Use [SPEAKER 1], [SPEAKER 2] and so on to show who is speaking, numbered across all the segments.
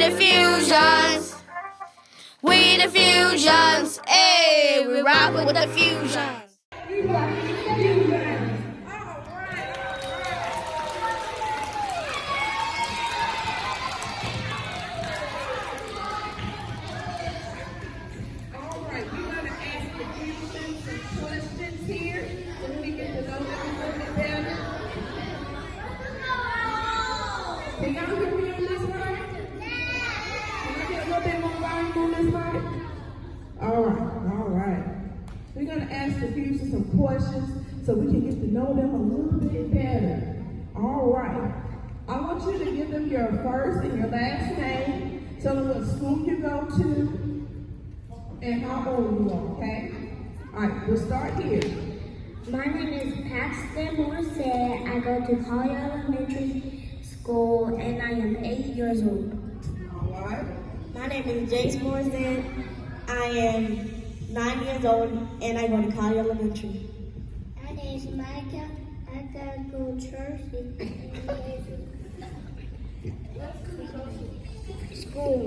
[SPEAKER 1] the fusions. We the fusions. Hey, we rock with the fusions.
[SPEAKER 2] Can y'all hear me on this mic? Can I get a little bit more volume on this mic? All right. We're going to ask the future some questions so we can get to know them a little bit better. All right. I want you to give them your first and your last name, tell them what school you go to, and how old you are, okay? All right, we'll start here.
[SPEAKER 3] My name is Paxton Morissette. I go to Collier Elementary School and I am 8 years old.
[SPEAKER 2] All right.
[SPEAKER 4] My name is Jace Morrison. I am 9 years old and I go to Collier Elementary.
[SPEAKER 3] My name is Micah. I gotta go to church. School.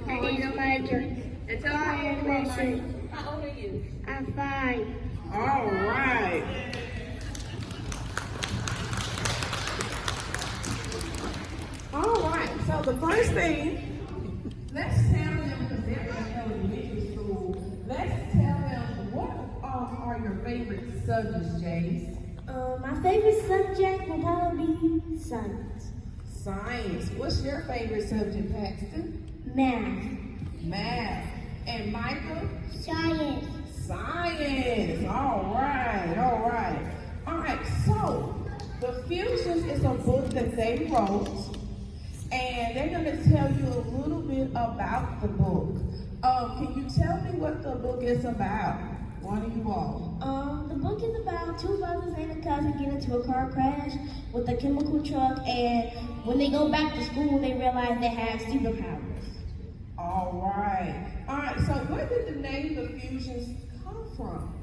[SPEAKER 3] My name is Micah.
[SPEAKER 2] And tell me how old are you?
[SPEAKER 3] I'm 5.
[SPEAKER 2] All right. All right, so the first thing, let's tell them, because they're in elementary school, let's tell them what are your favorite subjects, Jace?
[SPEAKER 3] My favorite subject will probably be science.
[SPEAKER 2] Science. What's your favorite subject, Paxton?
[SPEAKER 3] Math.
[SPEAKER 2] Math. And Michael?
[SPEAKER 3] Science.
[SPEAKER 2] Science. All right. All right, so The Fusions is a book that they wrote, and they're going to tell you a little bit about the book. Can you tell me what the book is about? One of you all.
[SPEAKER 4] The book is about two brothers and a cousin get into a car crash with a chemical truck, and when they go back to school, they realize they have superpowers.
[SPEAKER 2] All right, so where did the name The Fusions come from?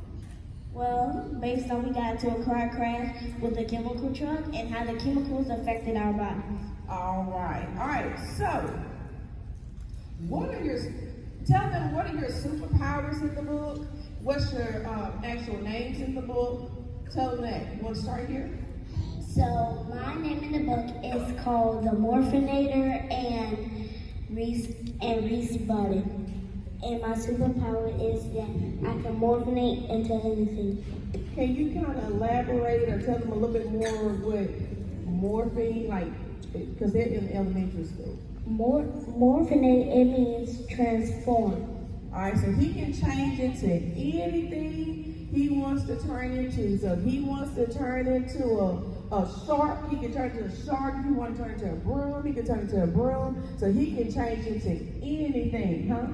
[SPEAKER 4] Well, based on we got into a car crash with a chemical truck and how the chemicals affected our bodies.
[SPEAKER 2] All right, so tell them what are your superpowers in the book? What's your actual names in the book? Tell them that. You want to start here?
[SPEAKER 3] So my name in the book is called The Morphinator and Reese Button. And my superpower is that I can morphinate into anything.
[SPEAKER 2] Can you kind of elaborate or tell them a little bit more what morphine, like, because they're in elementary school.
[SPEAKER 3] Morphinate, it means transform.
[SPEAKER 2] All right, so he can change into anything he wants to turn into. So if he wants to turn into a shark, he can turn into a shark. If he wants to turn into a broom, he can turn into a broom. So he can change into anything, huh?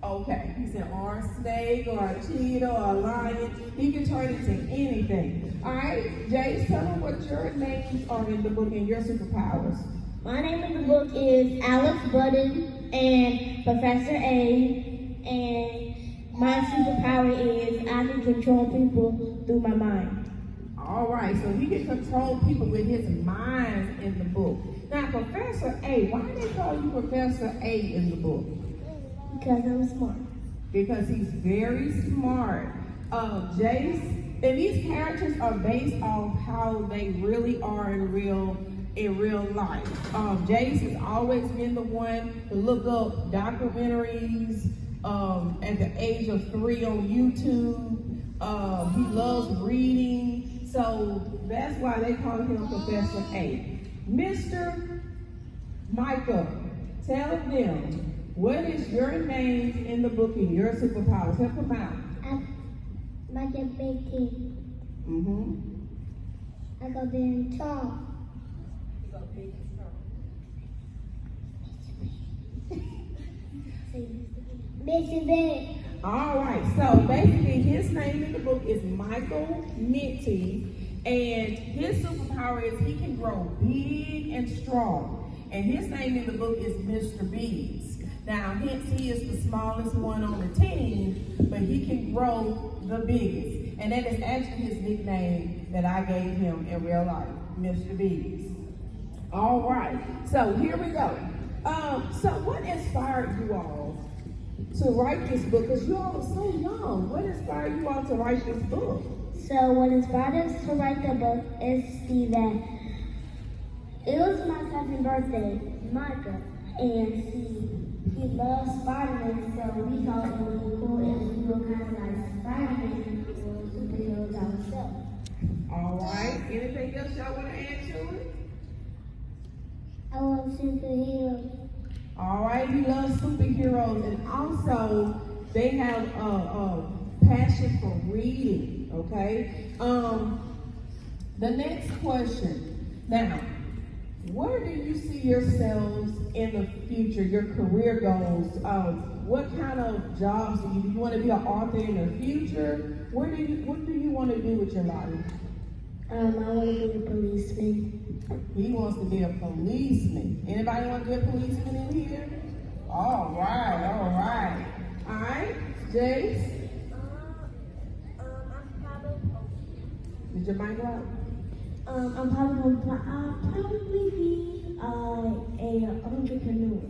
[SPEAKER 2] Okay, he said or a snake or a cheetah or a lion. He can turn into anything. All right, Jace, tell them what your names are in the book and your superpowers.
[SPEAKER 4] My name in the book is Alex Button and Professor A, and my superpower is I can control people through my mind.
[SPEAKER 2] All right, so he can control people with his mind in the book. Now, Professor A, why do they call you Professor A in the book?
[SPEAKER 4] Because I'm smart.
[SPEAKER 2] Because he's very smart. Jace, and these characters are based off how they really are in real life. Jace has always been the one to look up documentaries at the age of 3 on YouTube. He loves reading, so that's why they call him Professor A. Mr. Micah, tell them, what is your name in the book and your superpowers? Help them out.
[SPEAKER 3] I'm like a big team.
[SPEAKER 2] Mm-hmm.
[SPEAKER 3] I go very tall.
[SPEAKER 2] You go big and strong.
[SPEAKER 3] Big and big.
[SPEAKER 2] All right, so basically his name in the book is Michael Minty, and his superpower is he can grow big and strong. And his name in the book is Mr. Biggs. Now, hence he is the smallest one on the team, but he can grow the biggest. And that is actually his nickname that I gave him in real life, Mr. Biggs. All right. So here we go. So what inspired you all to write this book? Because you all are so young. What inspired you all to write this book?
[SPEAKER 3] So what inspired us to write the book is that it was my cousin's birthday, Micah, and he loves Spider-Man, so we thought it would be cool if we were kind of like Spider-Man or superheroes ourselves.
[SPEAKER 2] All right. Anything else y'all want to add to it?
[SPEAKER 3] I love superheroes.
[SPEAKER 2] All right. He loves superheroes, and also they have a passion for reading. Okay. The next question. Now, where do you see yourselves in the future? Your career goals. What kind of jobs do you want to be an author in the future? What do you want to do with your life?
[SPEAKER 3] I want to be a policeman.
[SPEAKER 2] He wants to be a policeman. Anybody want to be a policeman in here? All right, all right. All right, Jace? Did your mic go out?
[SPEAKER 4] I'm probably probably be a entrepreneur.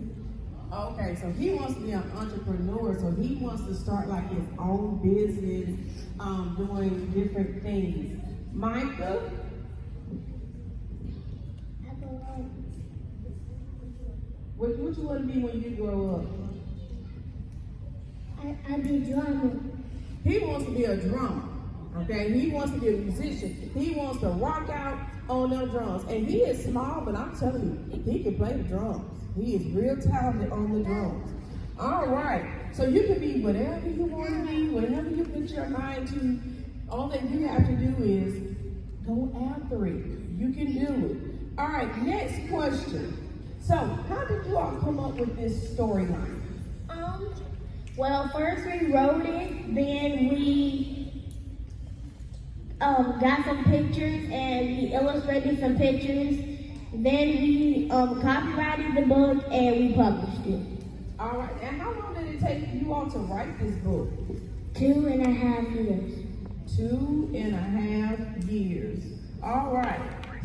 [SPEAKER 2] Okay, so he wants to be an entrepreneur, so he wants to start like his own business, doing different things. Micah? What you want to be when you grow up?
[SPEAKER 3] I'll be a drummer.
[SPEAKER 2] He wants to be a drummer, okay? He wants to be a musician. He wants to rock out on them drums. And he is small, but I'm telling you, he can play the drums. He is real talented on the drums. All right, so you can be whatever you want to be, whatever you put your mind to. All that you have to do is go after it. You can do it. All right, next question. So, how did you all come up with this storyline?
[SPEAKER 4] Well, first we wrote it, then we got some pictures and we illustrated some pictures. Then we copyrighted the book and we published it.
[SPEAKER 2] All right, and how long did it take you all to write this book?
[SPEAKER 3] 2.5 years.
[SPEAKER 2] 2.5 years. All right,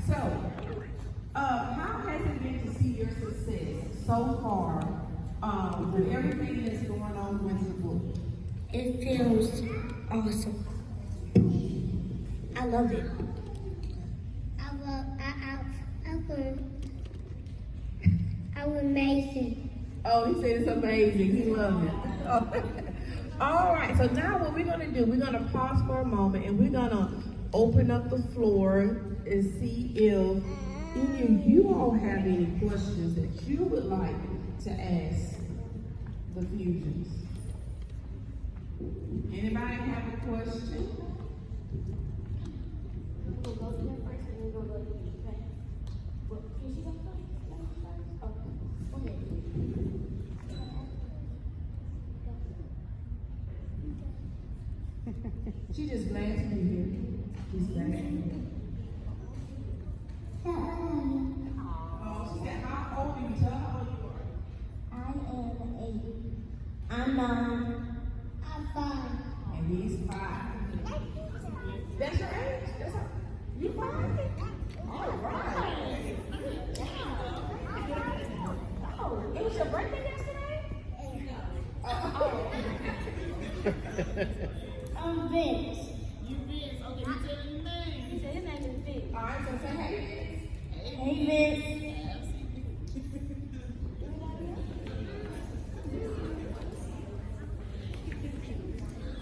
[SPEAKER 2] so how has it been to see your success so far with everything that's going on with the book?
[SPEAKER 3] It feels awesome. I love it. I'm amazing.
[SPEAKER 2] Oh, he said it's amazing. He loves it. All right, so now what we're going to do, we're going to pause for a moment and we're going to open up the floor and see if any of you all have any questions that you would like to ask the Fusions. Anybody have a question? She just glad to be here. She's glad to be here. Oh, she said, how old are you? Tell her how old you are.
[SPEAKER 3] I am 8.
[SPEAKER 4] I'm 9.
[SPEAKER 3] I'm 5.
[SPEAKER 2] And he's 5. That's your age? That's how, you 5? All right. Oh, it was your birthday yesterday?
[SPEAKER 4] I'm Vince.
[SPEAKER 5] You Vince, okay, you tell him your name.
[SPEAKER 4] He said his name is Vince.
[SPEAKER 2] All right, so say hey.
[SPEAKER 4] Hey Vince.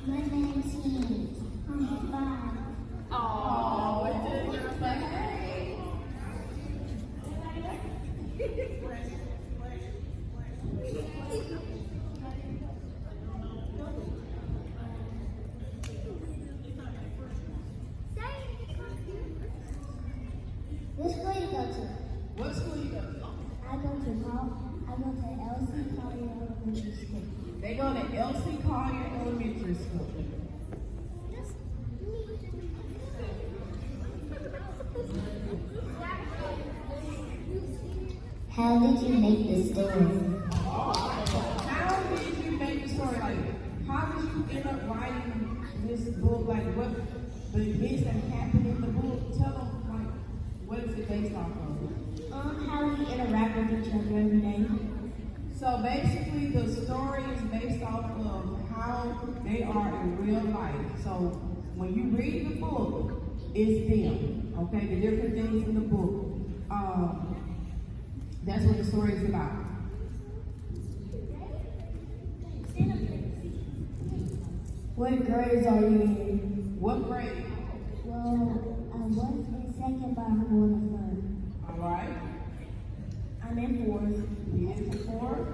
[SPEAKER 3] My name's Ian. I'm 5.
[SPEAKER 2] Oh, I did your birthday.
[SPEAKER 3] What school you go to?
[SPEAKER 2] What school you go to?
[SPEAKER 3] I go to LC Collier Elementary School.
[SPEAKER 2] They go to L.C. Collier Elementary School.
[SPEAKER 3] How did you make the story?
[SPEAKER 2] How did you make the story? Like, how did you end up writing this book? Like, what the events that happened in the book? Tell them, like, What is it based off of?
[SPEAKER 4] How we interact with each other every day.
[SPEAKER 2] So basically, the story is based off of how they are in real life. So when you read the book, it's them, okay? The different things in the book. That's what the story is about.
[SPEAKER 4] What grades are you in?
[SPEAKER 2] What grade?
[SPEAKER 3] Well, I was in second, but I'm going to third.
[SPEAKER 2] All right.
[SPEAKER 4] I'm in fourth.
[SPEAKER 2] He is in fourth.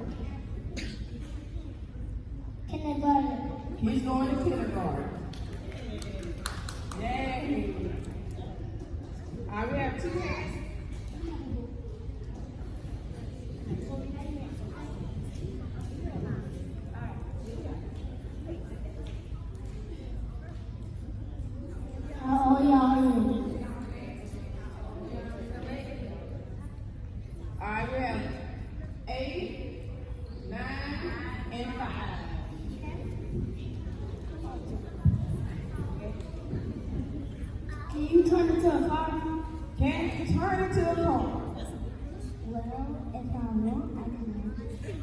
[SPEAKER 3] Kindergarten.
[SPEAKER 2] He's going to kindergarten. Yay. All right, we have 2 hands.
[SPEAKER 3] How old y'all is?
[SPEAKER 2] All right, we have 8, 9, and 5.
[SPEAKER 4] Can you turn into a car?
[SPEAKER 2] Can you turn into a car?
[SPEAKER 3] Well, if I want, I can.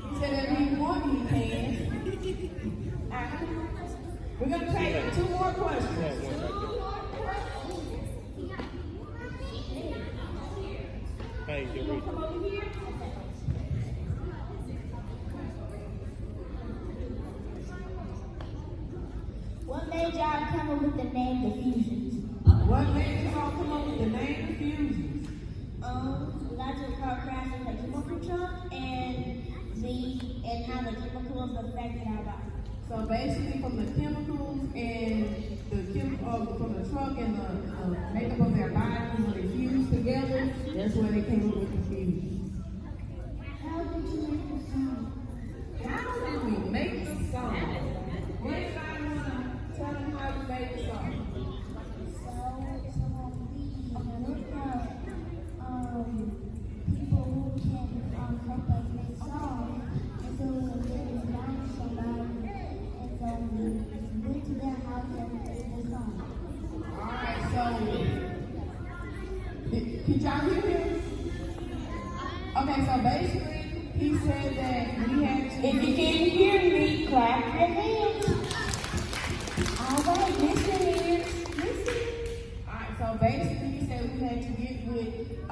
[SPEAKER 2] He said if he wants, he can. We're going to take 2 more questions.
[SPEAKER 5] Hey, get ready.
[SPEAKER 4] Come over here. What made y'all come up with the name The Fusions?
[SPEAKER 2] What made you all come up with the name of Fusions?
[SPEAKER 4] We got to a car crash with a chemical truck and how the chemicals affected our body.
[SPEAKER 2] So basically, from the chemicals and from the truck and the makeup of their body, when they fused together, that's where they came up with the fusion.
[SPEAKER 3] How did you make the song?
[SPEAKER 2] How did we make the song? What did I want to tell them how we made the song?
[SPEAKER 3] So we looked at people who can help us make songs. And so we were getting down to somebody. And so we went to their house and made the song.
[SPEAKER 2] Alright, so can y'all hear him? Okay, so basically he said that we had to.
[SPEAKER 4] If you can't hear me, clap your hands.
[SPEAKER 3] All right, listen here. Listen.
[SPEAKER 2] Alright, so basically he said we had to get with a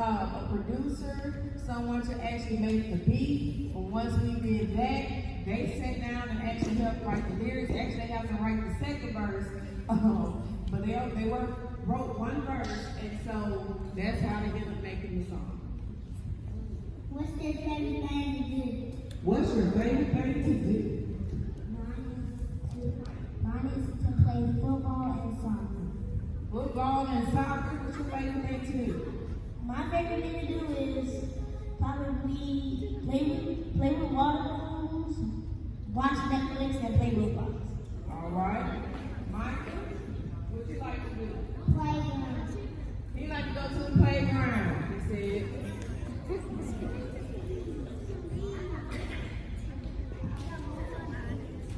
[SPEAKER 2] producer, someone to actually make the beat. But once we did that, they sat down and actually helped write the lyrics. Actually, they have to write the second verse. But they wrote one verse, and so that's how they ended up making the song.
[SPEAKER 3] What's their favorite thing to do?
[SPEAKER 2] What's your favorite thing to do?
[SPEAKER 3] Mine is to play football and soccer.
[SPEAKER 2] Football and soccer. What's your favorite thing to do?
[SPEAKER 4] My favorite thing to do is probably play with water balloons, watch Netflix, and play Roblox.
[SPEAKER 2] All right, Michael, what you like to do?
[SPEAKER 3] Playground.
[SPEAKER 2] He like to go to the playground. He said.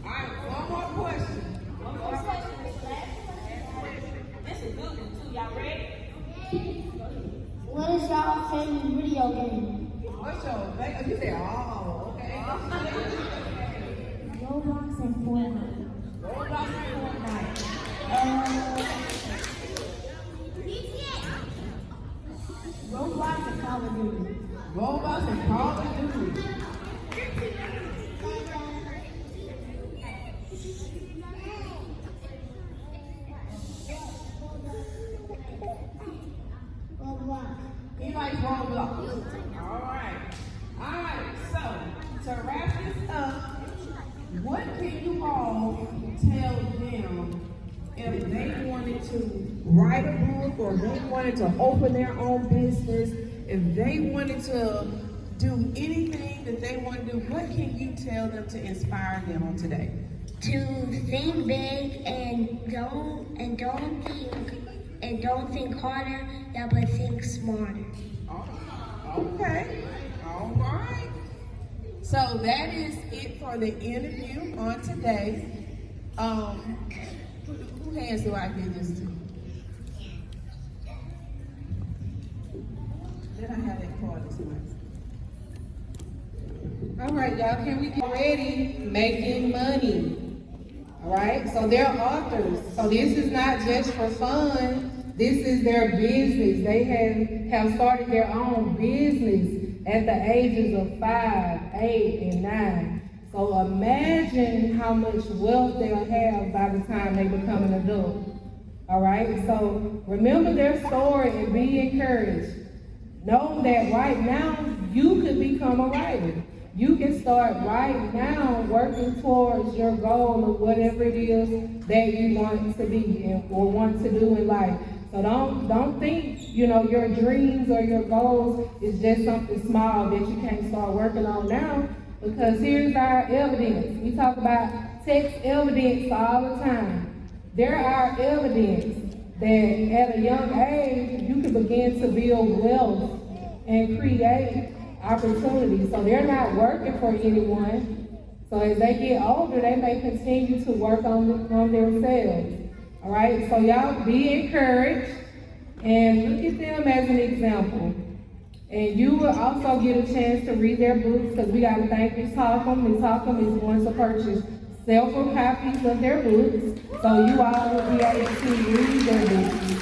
[SPEAKER 2] All right, one more question.
[SPEAKER 4] One more question, Miss Black. This is a good one too. Y'all ready?
[SPEAKER 3] What is y'all favorite video game?
[SPEAKER 2] What's your favorite? You said, oh, okay.
[SPEAKER 3] Roblox and Fortnite.
[SPEAKER 2] Roblox and Fortnite.
[SPEAKER 4] Roblox and Call of Duty.
[SPEAKER 2] Roblox and Call of Duty.
[SPEAKER 3] Roblox.
[SPEAKER 2] He likes Roblox. All right. So to wrap this up, what can you all tell them if they wanted to write a book or they wanted to open their own business, if they wanted to do anything that they want to do, what can you tell them to inspire them on today?
[SPEAKER 3] To think big and don't think harder, but think smarter.
[SPEAKER 2] Okay. All right. So that is it for the interview on today. Who hands do I give this to? Then I have that card this morning. All right, y'all, can we get ready? Making money. All right, so they're authors. So this is not just for fun. This is their business. They have started their own business at the ages of 5, 8, and 9. So imagine how much wealth they'll have by the time they become an adult. All right, so remember their story and be encouraged. Know that right now you could become a writer. You can start right now working towards your goal of whatever it is that you want to be or want to do in life. So don't think, your dreams or your goals is just something small that you can't start working on now, because here's our evidence. We talk about text evidence all the time. There are evidence that at a young age you can begin to build wealth and create opportunities. So they're not working for anyone. So as they get older, they may continue to work on themselves. All right, so y'all be encouraged and look at them as an example. And you will also get a chance to read their books, because we got to thank Ms. Holcomb. Ms. Holcomb is going to purchase several copies of their books, so you all will be able to read their books.